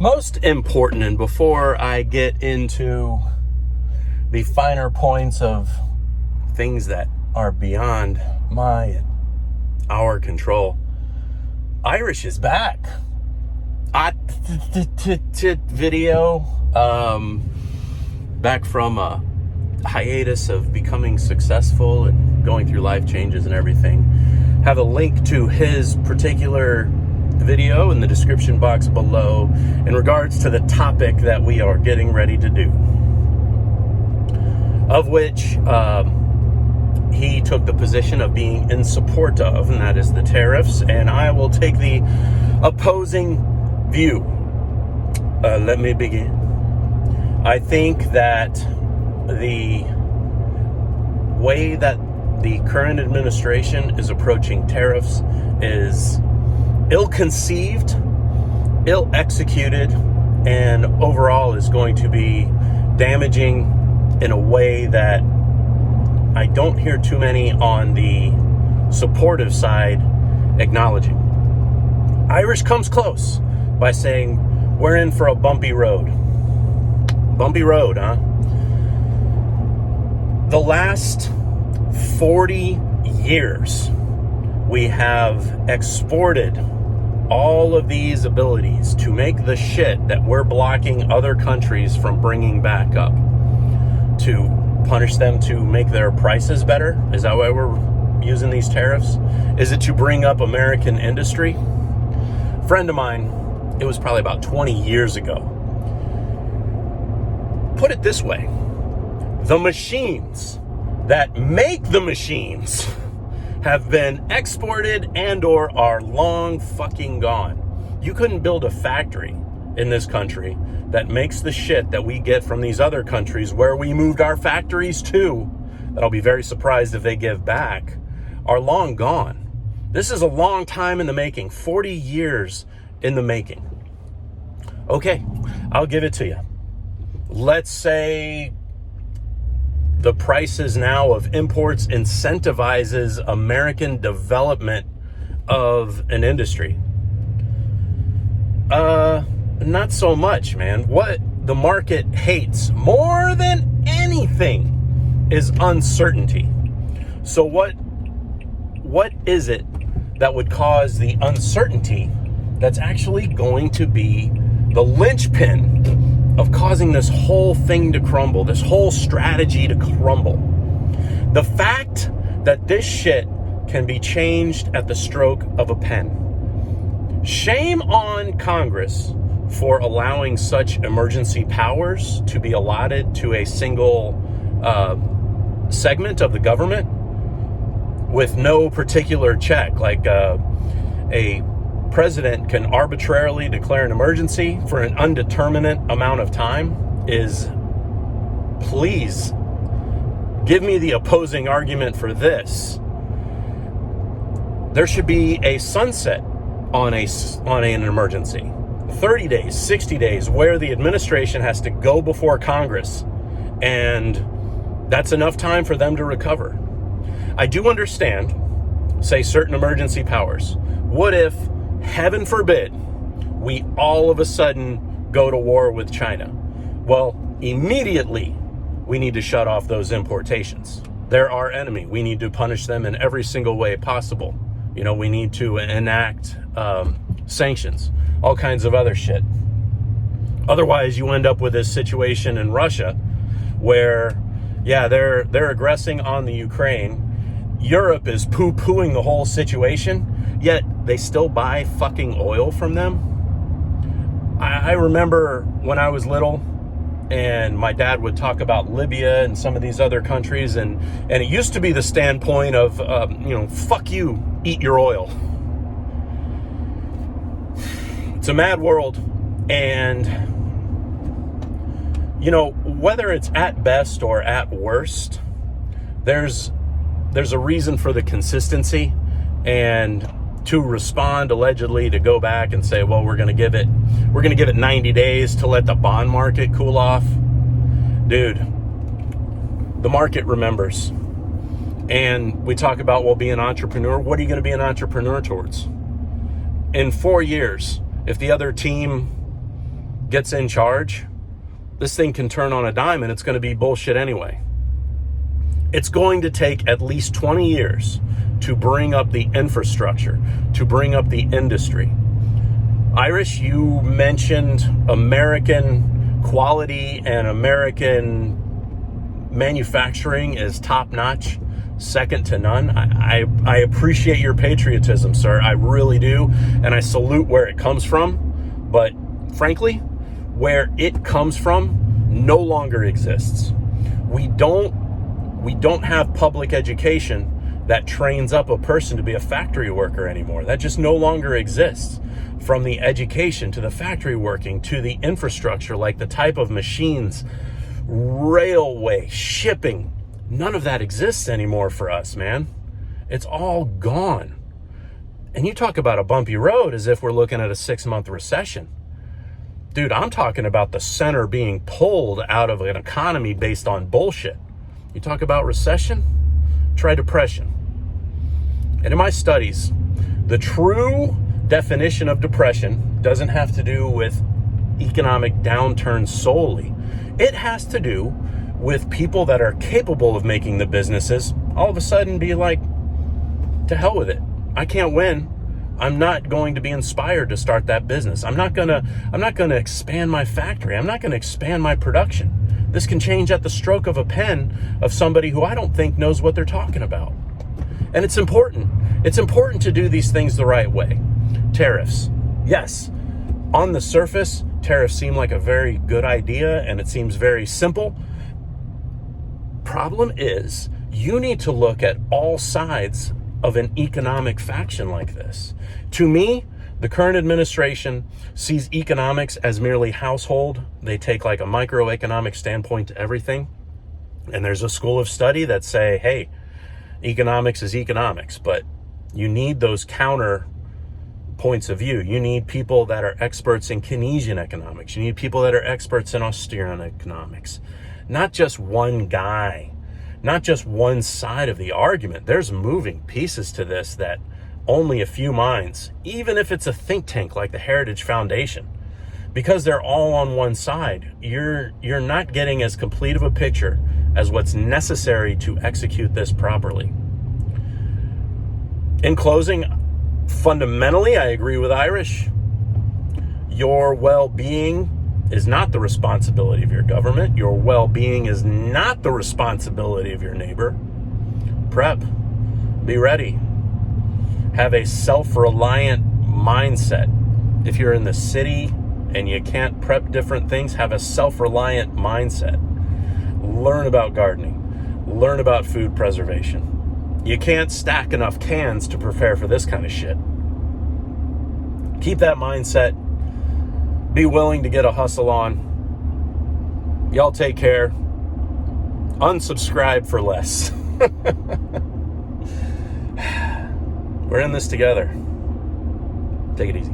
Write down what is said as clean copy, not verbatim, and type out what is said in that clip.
Most important, and before I get into the finer points of things that are beyond my and our control, Irish is back. Video, back from a hiatus of becoming successful and going through life changes and everything. Have a link to his particular video in the description box below in regards to the topic that we are getting ready to do, of which he took the position of being in support of, and that is the tariffs, and I will take the opposing view. Let me begin. I think that the way that the current administration is approaching tariffs is ill-conceived, ill-executed, and overall is going to be damaging in a way that I don't hear too many on the supportive side acknowledging. Irish comes close by saying, we're in for a bumpy road. Bumpy road, huh? The last 40 years, we have exported all of these abilities to make the shit that we're blocking other countries from bringing back up, to punish them to make their prices better. Is that why we're using these tariffs? Is it to bring up American industry? A friend of mine, it was probably about 20 years ago, put it this way: the machines that make the machines have been exported and or are long fucking gone. You couldn't build a factory in this country that makes the shit that we get from these other countries where we moved our factories to, that I'll be very surprised if they give back, are long gone. This is a long time in the making, 40 years in the making. Okay, I'll give it to you. Let's say the prices now of imports incentivizes American development of an industry. Not so much, man. What the market hates more than anything is uncertainty. So what is it that would cause the uncertainty that's actually going to be the linchpin of causing this whole thing to crumble, this whole strategy to crumble? The fact that this shit can be changed at the stroke of a pen. Shame on Congress for allowing such emergency powers to be allotted to a single segment of the government with no particular check. Like a president can arbitrarily declare an emergency for an undeterminate amount of time. Please give me the opposing argument for this. There should be a sunset on an emergency. 30 days, 60 days, where the administration has to go before Congress, and that's enough time for them to recover. I do understand, say, certain emergency powers. What if, heaven forbid, we all of a sudden go to war with China? Well, immediately we need to shut off those importations. They're our enemy. We need to punish them in every single way possible. You know, we need to enact sanctions, all kinds of other shit. Otherwise, you end up with this situation in Russia where, yeah, they're aggressing on the Ukraine. Europe is poo-pooing the whole situation, yet they still buy fucking oil from them. I remember when I was little and my dad would talk about Libya and some of these other countries, and it used to be the standpoint of, fuck you, eat your oil. It's a mad world, and, whether it's at best or at worst, there's a reason for the consistency, and to respond allegedly to go back and say, well, we're going to give it 90 days to let the bond market cool off. Dude, the market remembers. And we talk about, well, be an entrepreneur. What are you going to be an entrepreneur towards? In 4 years, if the other team gets in charge, this thing can turn on a dime and it's going to be bullshit anyway. It's going to take at least 20 years to bring up the infrastructure, to bring up the industry. Irish, you mentioned American quality and American manufacturing is top-notch, second to none. I appreciate your patriotism, sir. I really do. And I salute where it comes from. But frankly, where it comes from no longer exists. We don't have public education that trains up a person to be a factory worker anymore. That just no longer exists. From the education to the factory working to the infrastructure, like the type of machines, railway, shipping, none of that exists anymore for us, man. It's all gone. And you talk about a bumpy road as if we're looking at a 6-month recession. Dude, I'm talking about the center being pulled out of an economy based on bullshit. You talk about recession, try depression. And in my studies, the true definition of depression doesn't have to do with economic downturn solely. It has to do with people that are capable of making the businesses all of a sudden be like, to hell with it. I can't win. I'm not going to be inspired to start that business. I'm not gonna expand my factory. I'm not gonna expand my production. This can change at the stroke of a pen of somebody who I don't think knows what they're talking about. And it's important. It's important to do these things the right way. Tariffs. Yes, on the surface, tariffs seem like a very good idea and it seems very simple. Problem is, you need to look at all sides of an economic faction like this. To me, the current administration sees economics as merely household. They take like a microeconomic standpoint to everything. And there's a school of study that say, hey, economics is economics, but you need those counter points of view. You need people that are experts in Keynesian economics. You need people that are experts in Austrian economics. Not just one guy, not just one side of the argument. There's moving pieces to this that only a few minds, even if it's a think tank like the Heritage Foundation, because they're all on one side, you're not getting as complete of a picture as what's necessary to execute this properly. In closing, fundamentally, I agree with Irish. Your well-being is not the responsibility of your government. Your well-being is not the responsibility of your neighbor. Prep. Be ready. Have a self-reliant mindset. If you're in the city and you can't prep different things, have a self-reliant mindset. Learn about gardening. Learn about food preservation. You can't stack enough cans to prepare for this kind of shit. Keep that mindset. Be willing to get a hustle on. Y'all take care. Unsubscribe for less. We're in this together. Take it easy.